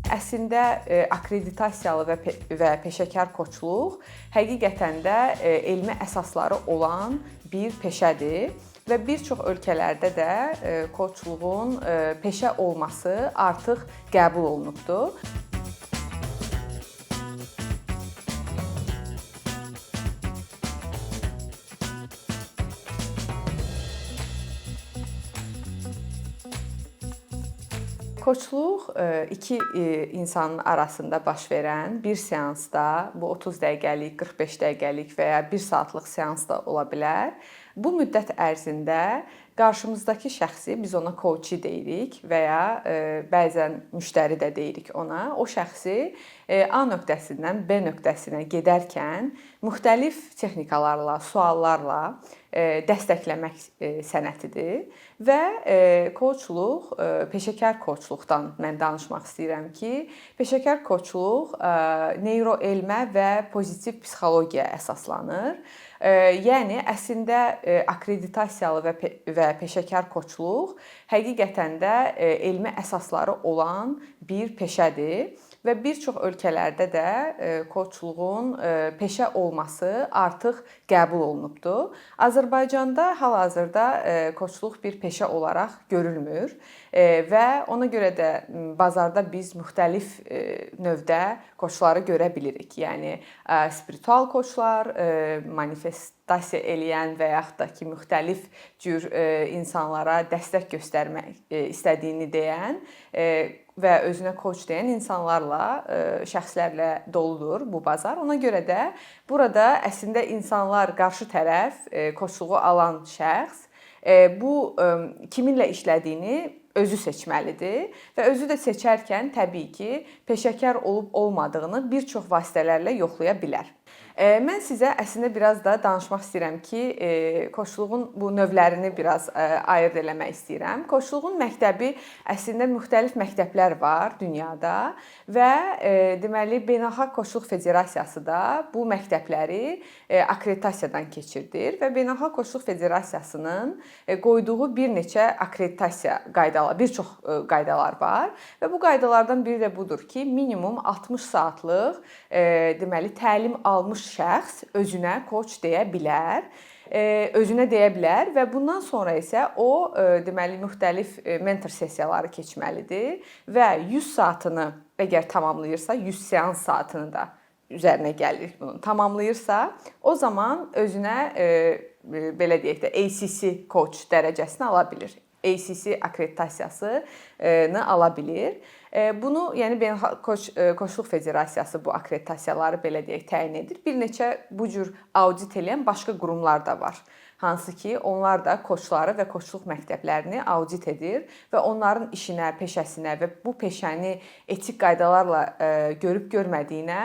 Əslində akkreditasiyalı və peşəkar koçluq həqiqətən də elmi əsasları olan bir peşədir və bir çox ölkələrdə də koçluğun peşə olması artıq qəbul olunubdur. Koçluq iki insanın arasında baş verən bir seansda, bu 30 dəqiqəlik, 45 dəqiqəlik və ya 1 saatlıq seans da ola bilər. Bu müddət ərzində qarşımızdakı şəxsi biz ona coach deyirik və ya bəzən müştəri də deyirik ona. O şəxsi A nöqtəsindən B nöqtəsinə gedərkən müxtəlif texnikalarla, suallarla dəstəkləmək sənətidir və koçluq, peşəkar koçluqdan mən danışmaq istəyirəm ki, peşəkar koçluq neyroelmə və pozitiv psixologiyaya əsaslanır. Yəni əslində akkreditasiyalı və peşəkar koçluq həqiqətən də elmi əsasları olan bir peşədir və bir çox ölkələrdə də koçluğun peşə olması artıq qəbul olunubdur. Azərbaycanda hal-hazırda koçluq bir peşə olaraq görülmür və ona görə də bazarda biz müxtəlif növdə koçları görə bilirik. Yəni spiritual koçlar, manifestasiya eləyən və yaxud da ki, müxtəlif cür insanlara dəstək göstərmək istədiyini deyən və özünə coach deyən insanlarla, şəxslərlə doludur bu bazar. Ona görə də burada əslində insanlar, qarşı tərəf, coachluğu alan şəxs bu kiminlə işlədiyini özü seçməlidir və özü də seçərkən təbii ki, peşəkar olub-olmadığını bir çox vasitələrlə yoxlaya bilər. Mən sizə əslində biraz da danışmaq istəyirəm ki, koçluğun bu növlərini biraz ayırd eləmək istəyirəm. Koçluğun məktəbi əslində müxtəlif məktəblər var dünyada və deməli Beynəlxalq Koçluq Federasiyası da bu məktəbləri akkreditasiyadan keçirdir və Beynəlxalq Koçluq Federasiyasının qoyduğu bir neçə akkreditasiya qaydaları, bir çox qaydalar var və bu qaydalardan biri də budur ki, minimum 60 saatlıq deməli təlim almış şəxs özünə coach deyə bilər. Özünə deyə bilər və bundan sonra isə o deməli müxtəlif mentor sessiyaları keçməlidir və 100 saatını əgər tamamlayırsa, 100 seans saatını da üzərinə gəlirik bunun. Tamamlayırsa, o zaman özünə belə deyək də ACC coach dərəcəsini ala bilir. ACC akkreditasiyasını ala bilir. Bunu, yəni Beynəlxalq Koçluq Federasiyası bu akkreditasiyaları belə deyək təyin edir. Bir neçə bu cür audit edən başqa qurumlar da var. Hansı ki, onlar da koçları və koçluq məktəblərini audit edir və onların işinə, peşəsinə və bu peşəni etik qaydalarla görüb görmədiyinə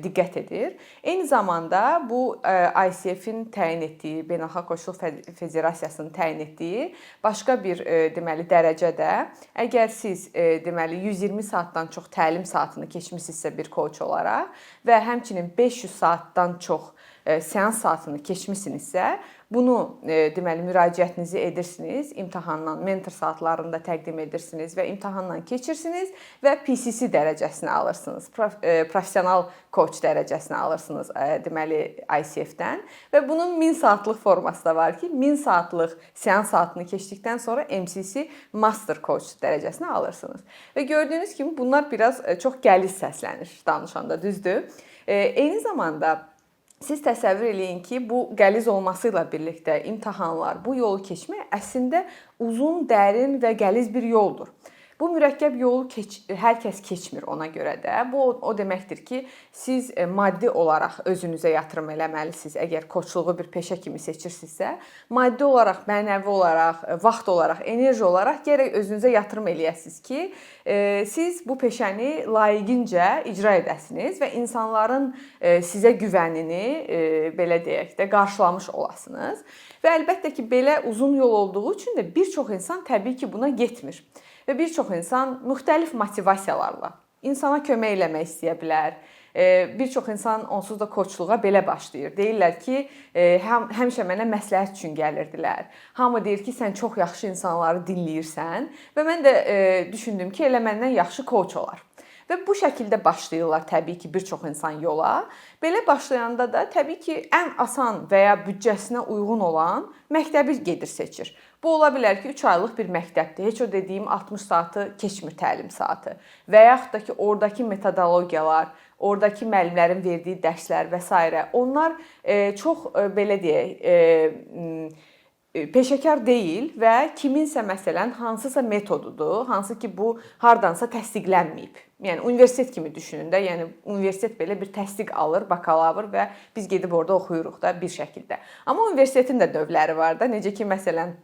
diqqət edir. Eyni zamanda bu ICF-in təyin etdiyi, Beynəlxalq Koçluq Federasiyasının təyin etdiyi başqa bir deməli dərəcədə, əgər siz deməli 120 saatdan çox təlim saatını keçmisinizsə bir coach olaraq və həmçinin 500 saatdan çox seans saatını keçmisinizsə, bunu deməli müraciətinizi edirsiniz, imtahandan, mentor saatlarında təqdim edirsiniz və imtahandan keçirsiniz və PCC dərəcəsini alırsınız. Professional coach dərəcəsini alırsınız deməli ICF-dən və bunun 1000 saatlıq forması da var ki, 1000 saatlıq seans saatını keçdikdən sonra MCC Master Coach dərəcəsini alırsınız. Və gördüyünüz kimi bunlar biraz çox qəliz səslənir danışanda, düzdür? Eyni zamanda siz təsəvvür eləyin ki, bu qəliz olması ilə birlikdə imtahanlar, bu yolu keçmək əslində uzun, dərin və qəliz bir yoldur. Bu mürəkkəb yolu hər kəs keçmir ona görə də. Bu o deməkdir ki, siz maddi olaraq özünüzə yatırım eləməlisiniz. Əgər koçluğu bir peşə kimi seçirsinizsə, maddi olaraq, mənəvi olaraq, vaxt olaraq, enerji olaraq gərək özünüzə yatırım eləyəsiniz ki, siz bu peşəni layiqincə icra edəsiniz və insanların sizə güvənini belə deyək də qarşılamış olasınız. Və əlbəttə ki, belə uzun yol olduğu üçün də bir çox insan təbii ki, buna getmir. Və bir çox insan müxtəlif motivasiyalarla insana kömək eləmək istəyə bilər. Bir çox insan onsuz da koçluğa belə başlayır. Deyirlər ki, həmişə mənə məsləhət üçün gəlirdilər. Hamı deyir ki, sən çox yaxşı insanları dinləyirsən və mən də düşündüm ki, elə məndən yaxşı koç olar. və bu şəkildə başlayırlar təbii ki, bir çox insan yola. Belə başlayanda da təbii ki, ən asan və ya büdcəsinə uyğun olan məktəbi gedir seçir. Bu ola bilər ki, 3 aylıq bir məktəbdir. Heç o dediyim 60 saatı keçmir təlim saatı. Və yaxud da ki, oradakı metodologiyalar, oradakı müəllimlərin verdiyi dərslər və s. onlar çox belə deyək, peşəkar deyil və kiminsə məsələn hansısa metodudur, hansı ki bu hardansa təsdiqlənməyib. Yəni universitet kimi düşünün də, yəni universitet belə bir təsdiq alır, bakalavr və biz gedib orada oxuyuruq da bir şəkildə. Amma universitetin də növləri var da, necə ki məsələn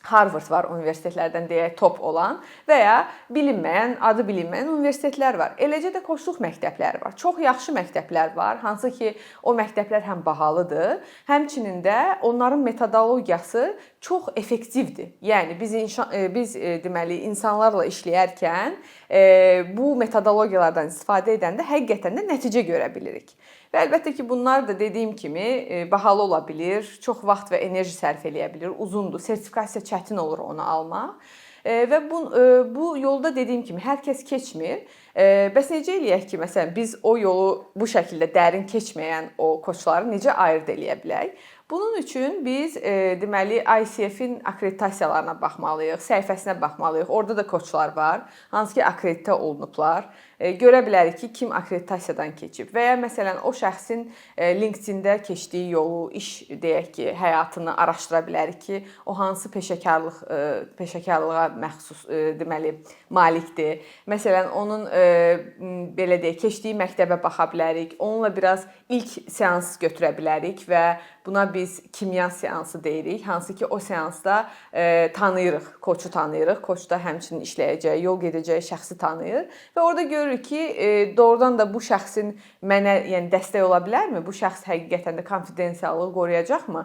Harvard var universitetlərdən deyək top olan və ya bilinməyən, adı bilinməyən universitetlər var. Eləcə də koçluq məktəbləri var. Çox yaxşı məktəblər var, hansı ki o məktəblər həm bahalıdır, həmçinin də onların metodologiyası çox effektivdir. Yəni biz deməli insanlarla işləyərkən bu metodologiyalardan istifadə edəndə həqiqətən də nəticə görə bilirik. Və əlbəttə ki, bunlar da dediyim kimi bahalı ola bilir, çox vaxt və enerji sərf eləyə bilir, uzundur, sertifikasiya çətin olur onu almaq. Və bu yolda dediyim kimi hər kəs keçmir. Bəs necə eləyək ki, məsələn biz o yolu bu şəkildə dərin keçməyən o koçları necə ayırd eləyə bilək? Bunun üçün biz deməli ICF-in akkreditasiyalarına baxmalıyıq, səhifəsinə baxmalıyıq. Orada da koçlar var, hansı ki akkreditə olunublar. Görə bilərik ki, kim akkreditasiyadan keçib və ya məsələn o şəxsin LinkedIn-də keçdiyi yolu, iş deyək ki, həyatını araşdıra bilərik ki, o hansı peşəkarlığa məxsus deməli malikdir. Məsələn onun belə deyək, keçdiyi məktəbə baxa bilərik. Onunla biraz ilk seans götürə bilərik və buna biz kimya seansı deyirik. Hansı ki o seansda tanıyırıq, koçu tanıyırıq. Koç da həmçinin işləyəcək, yol gedəcək şəxsi tanıyır və orada görürük ki, doğrudan da bu şəxsin mənə yəni dəstək ola bilərmi? Bu şəxs həqiqətən də konfidensiallığı qoruyacaqmı?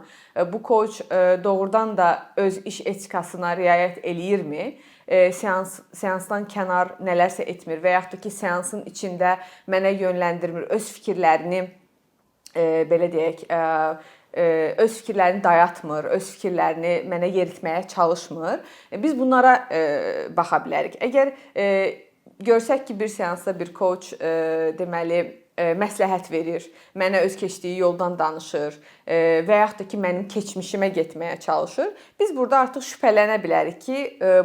Bu koç doğrudan da öz iş etikasına riayət eləyirmi? Seansdan kənar nələrsə etmir və yaxud da ki, seansın içində mənə yönləndirmir, öz fikirlərini belə deyək, öz fikirlərini dayatmır, öz fikirlərini mənə yeritməyə çalışmır. Biz bunlara baxa bilərik. Əgər görsək ki, bir seansda bir koç deməli məsləhət verir, mənə öz keçdiyi yoldan danışır və yaxud da ki, mənim keçmişimə getməyə çalışır, biz burada artıq şübhələnə bilərik ki,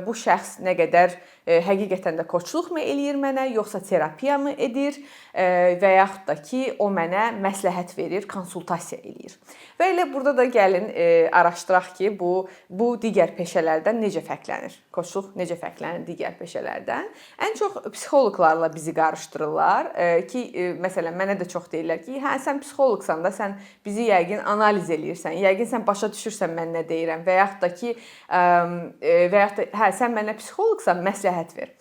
bu şəxs nə qədər həqiqətən də koçluqmu eləyir mənə, yoxsa terapiya mı edir və yaxud da ki, o mənə məsləhət verir, konsultasiya eləyir. Və elə burada da gəlin araşdıraq ki, bu digər peşələrdən necə fərqlənir? Koçluq necə fərqlənir digər peşələrdən? Ən çox psixoloqlarla bizi qarışdırırlar ki, məsələn, mənə də çox deyirlər ki, hə, sən psixoloqsan da, sən bizi yəqin analiz eləyirsən, yəqin sən başa düşürsən mən nə deyirəm və yaxud da ki, hə, sən mənə psixoloqsan, məsləhət ver.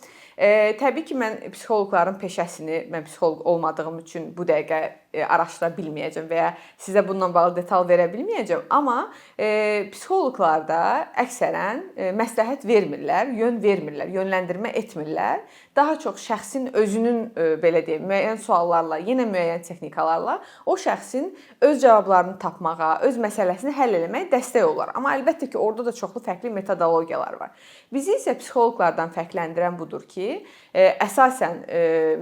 Təbii ki, mən psixoloqların peşəsini, mən psixoloq olmadığım üçün bu dəqiqə araşdıra bilməyəcəm və ya sizə bununla bağlı detal verə bilməyəcəm. Amma psixoloqlar da əksərən məsləhət vermirlər, yön vermirlər, yönləndirmə etmirlər. Daha çox şəxsin özünün belə deyim, müəyyən suallarla, yenə müəyyən texnikalarla o şəxsin öz cavablarını tapmağa, öz məsələsini həll etməyə dəstək olar. Amma əlbəttə ki, orada da çoxlu fərqli metodologiyalar var. Bizi isə psixoloqlardan fərqləndirən budur ki, əsasən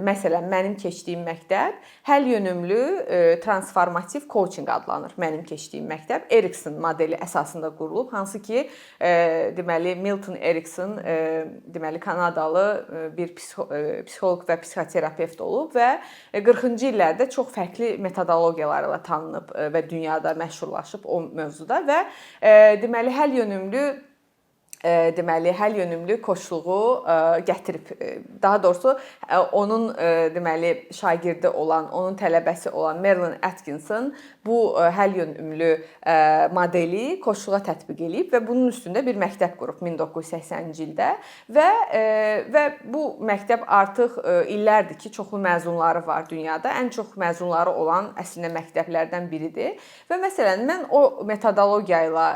məsələn mənim keçdiyim məktəb həll yönümlü transformativ coaching adlanır. Mənim keçdiyim məktəb Erikson modeli əsasında qurulub, hansı ki, deməli Milton Erickson deməli Kanadalı bir psixoloq və psixoterapevt olub və 40-cı illərdə çox fərqli metodologiyalarla tanınıb və dünyada məşhurlaşıb o mövzuda və deməli həll yönümlü koçluğu gətirib. Daha doğrusu onun deməli şagirdi olan, onun tələbəsi olan Marilyn Atkinson bu həll yönümlü modeli koçluğa tətbiq edib və bunun üstündə bir məktəb qurub 1980-ci ildə və bu məktəb artıq illərdir ki, çoxlu məzunları var dünyada. Ən çox məzunları olan əslində məktəblərdən biridir və məsələn mən o metodologiya ilə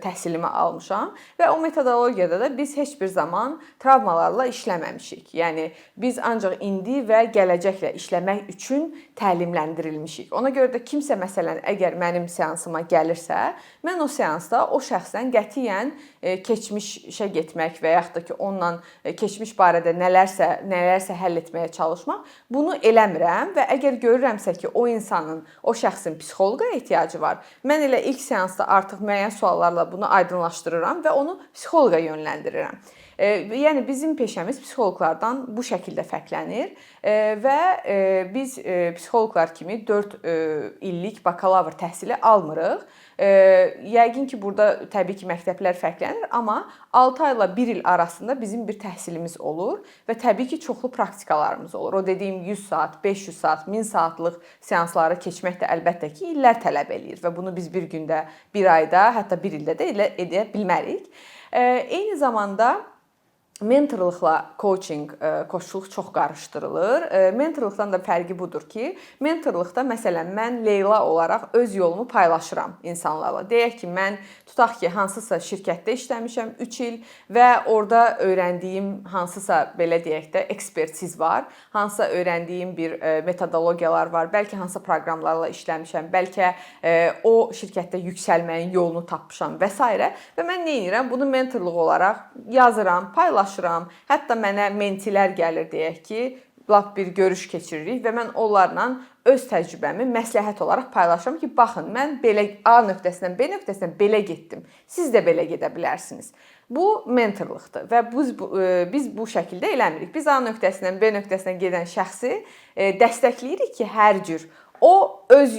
təhsilimi almışam və o metodologiyada da biz heç bir zaman travmalarla işləməmişik. Yəni biz ancaq indi və gələcəklə işləmək üçün təlimləndirilmişik. Ona görə də kimsə məsələn əgər mənim seansıma gəlirsə, mən o seansda o şəxsdən qətiyyən keçmişə getmək və yaxud da ki, onunla keçmiş barədə nələrsə həll etməyə çalışmaq, bunu eləmirəm və əgər görürəmsə ki, o insanın, o şəxsin psixoloqa ehtiyacı var, mən elə ilk seansda artıq müəyyən suallarla bunu aydınlaşdırıram və onu psixoloqa yönləndirirəm. Yəni bizim peşəmiz psixoloqlardan bu şəkildə fərqlənir və biz psixoloqlar kimi 4 illik bakalavr təhsili almırıq. Yəqin ki, burada təbii ki, məktəblər fərqlənir, amma 6 ayla 1 il arasında bizim bir təhsilimiz olur və təbii ki, çoxlu praktikalarımız olur. O dediyim 100 saat, 500 saat, 1000 saatlıq seansları keçmək də əlbəttə ki, illər tələb eləyir və bunu biz bir gündə, bir ayda, hətta bir ildə də edə bilmərik. Eyni zamanda mentorluqla coaching, koçluq çox qarışdırılır. Mentorluqdan da fərqi budur ki, mentorluqda məsələn mən Leyla olaraq öz yolumu paylaşıram insanlarla. Deyək ki, mən tutaq ki, hansısa şirkətdə işləmişəm 3 il və orada öyrəndiyim hansısa belə deyək də ekspertiz var, hansısa öyrəndiyim bir metodologiyalar var, bəlkə hansısa proqramlarla işləmişəm, bəlkə o şirkətdə yüksəlməyin yolunu tapmışam və s. və mən nə edirəm? Bunu mentorluq olaraq yazıram, paylaşıram. Hətta mənə mentilər gəlir deyək ki, lap bir görüş keçiririk və mən onlarla öz təcrübəmi məsləhət olaraq paylaşıram ki, baxın, mən belə A nöqtəsindən B nöqtəsinə belə getdim. Siz də belə gedə bilərsiniz. Bu mentorluqdur və biz bu şəkildə eləmirik. Biz A nöqtəsindən B nöqtəsinə gedən şəxsi dəstəkləyirik ki, hər cür o öz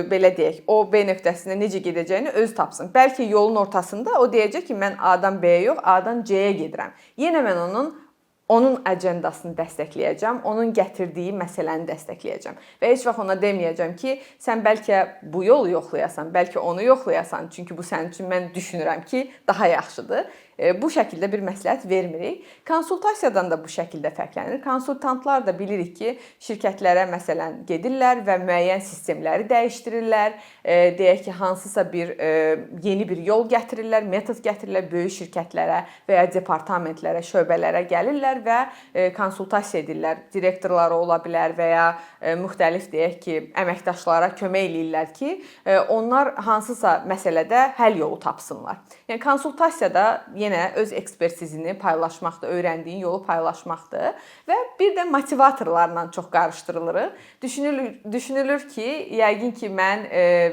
belə deyək, o B nöqtəsində necə gedəcəyini öz tapsın. Bəlkə yolun ortasında o deyəcək ki, mən A-dan B-yə yox, A-dan C-yə gedirəm. Yenə mən onun agendasını dəstəkləyəcəm, onun gətirdiyi məsələni dəstəkləyəcəm. Və heç vaxt ona deməyəcəm ki, sən bəlkə bu yolu yoxlayasan, bəlkə onu yoxlayasan, çünki bu sənin üçün mən düşünürəm ki, daha yaxşıdır. Bu şəkildə bir məsləhət vermirik. Konsultasiyadan da bu şəkildə fərqlənir. Konsultantlar da bilirik ki, şirkətlərə məsələn gedirlər və müəyyən sistemləri dəyişdirirlər. Deyək ki, hansısa bir yeni bir yol gətirirlər, metod gətirirlər böyük şirkətlərə və ya departamentlərə, şöbələrə gəlirlər və konsultasiya edirlər. Direktorları ola bilər və ya müxtəlif deyək ki, əməkdaşlara kömək eləyirlər ki, onlar hansısa məsələdə həll yolu tapsınlar. Yəni konsultasiyada yenə öz ekspertizini paylaşmaqdır, öyrəndiyin yolu paylaşmaqdır və bir də motivatorlarla çox qarışdırılır. Düşünülür ki, yəqin ki, mən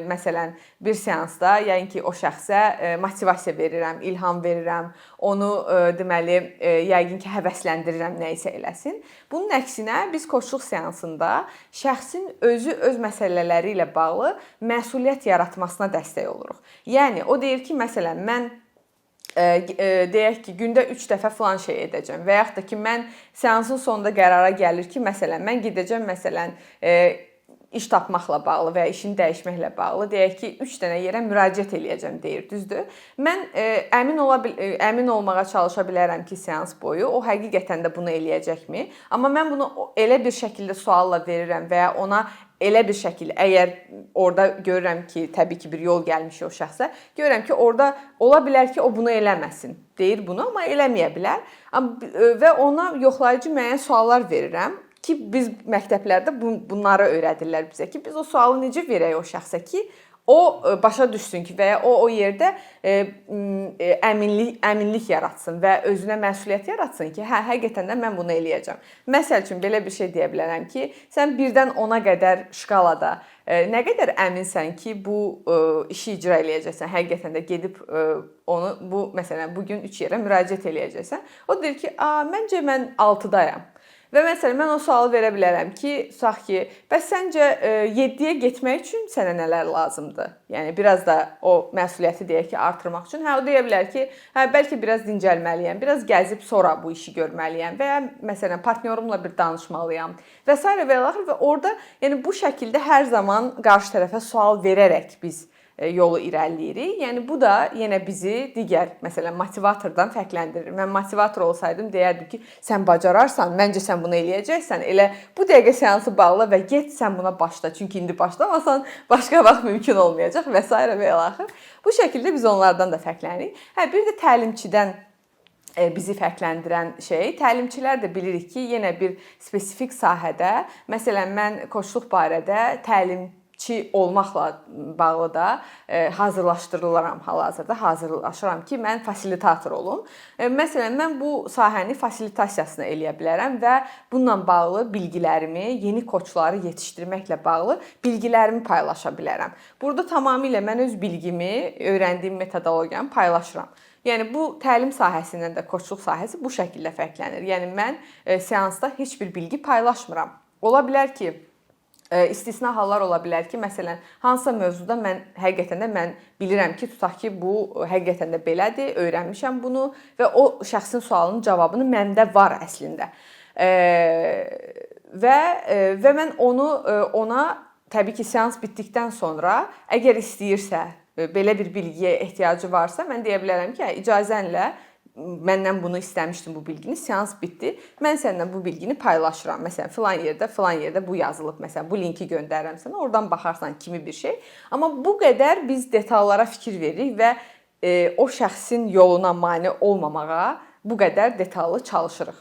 məsələn bir seansda yəqin ki, o şəxsə motivasiya verirəm, ilham verirəm, onu deməli yəqin ki, həvəsləndirirəm nə isə eləsin. Bunun əksinə biz koçluq seansında şəxsin özü öz məsələləri ilə bağlı məsuliyyət yaratmasına dəstək oluruq. Yəni o deyir ki, məsələn mən deyək ki, gündə 3 dəfə filan şey edəcəm və yaxud da ki, mən seansın sonunda qərara gəlir ki, məsələn, mən gedəcəm, məsələn, iş tapmaqla bağlı və ya işini dəyişməklə bağlı, deyək ki, 3 dənə yerə müraciət eləyəcəm deyir, düzdür? Mən əmin olmağa çalışa bilərəm ki, seans boyu o həqiqətən də bunu eləyəcəkmi? Amma mən bunu elə bir şəkildə sualla verirəm və ya ona elə bir şəkildə, əgər orada görürəm ki, təbii ki, bir yol gəlmiş o şəxsə, görürəm ki, orada ola bilər ki, o bunu eləməsin. Deyir bunu, amma eləməyə bilər. Və ona yoxlayıcı müəyyən suallar verirəm ki, biz məktəblərdə bunları öyrədirlər bizə ki, biz o sualı necə verək o şəxsə ki, o başa düşsün ki, və ya o yerdə əminlik yaratsın və özünə məsuliyyət yaratsın ki, həqiqətən də mən bunu eləyəcəm. Məsəl üçün belə bir şey deyə bilərəm ki, sən 1-dən 10-a qədər şkalada nə qədər əminsən ki, bu işi icra eləyəcəksən, həqiqətən də gedib onu məsələn bu gün 3 yerə müraciət eləyəcəksən. O deyir ki, məncə mən 6-dayam. Və məsələn, mən o sualı verə bilərəm ki, tutaq ki, bəs səncə 7-yə getmək üçün sənə nələr lazımdır? Yəni, biraz da o məsuliyyəti deyək ki, artırmaq üçün. O deyə bilər ki, bəlkə biraz dincəlməliyəm, biraz gəzib sonra bu işi görməliyəm və ya məsələn, partnyorumla bir danışmalıyam və s. və orada yəni, bu şəkildə hər zaman qarşı tərəfə sual verərək biz yolu irəliləyirik. Yəni bu da yenə bizi digər məsələn motivatordan fərqləndirir. Mən motivator olsaydım deyərdim ki, sən bacararsan, məncə sən bunu eləyəcəksən. Elə bu dəqiqə seansı bağla və get sən buna başla. Çünki indi başlamasan başqa vaxt mümkün olmayacaq və s. və ilaxır. Bu şəkildə biz onlardan da fərqlənirik. Bir də təlimçidən bizi fərqləndirən şey, təlimçilər də bilirik ki, yenə bir spesifik sahədə, məsələn mən koçluq barədə təlim olmaqla bağlı da hazırlaşdırılıram hal-hazırda. Hazırlaşıram ki, mən fasilitator olum. Məsələn, mən bu sahəni fasilitasiyasını eləyə bilərəm və bununla bağlı bilgilərimi, yeni koçları yetişdirməklə bağlı bilgilərimi paylaşa bilərəm. Burada tamamilə mən öz bilgimi, öyrəndiyim metodologiyanı paylaşıram. Yəni bu təlim sahəsindən də koçluq sahəsi bu şəkildə fərqlənir. Yəni mən seansda heç bir bilgi paylaşmıram. Ola bilər ki, istisna hallar ola bilər ki, məsələn, hansısa mövzuda mən həqiqətən də mən bilirəm ki, tutaq ki, bu həqiqətən də belədir, öyrənmişəm bunu və o şəxsin sualının cavabını məndə var əslində. Və mən ona təbii ki, seans bitdikdən sonra əgər istəyirsə, belə bir bilgiyə ehtiyacı varsa, mən deyə bilərəm ki, icazənlə məndən bunu istəmişdim, bu bilgini, seans bitdi. Mən səndən bu bilgini paylaşıram. Məsələn, filan yerdə bu yazılıb. Məsələn, bu linki göndərirəm sənə. Oradan baxarsan kimi bir şey. Amma bu qədər biz detallara fikir veririk və o şəxsin yoluna mane olmamağa bu qədər detallı çalışırıq.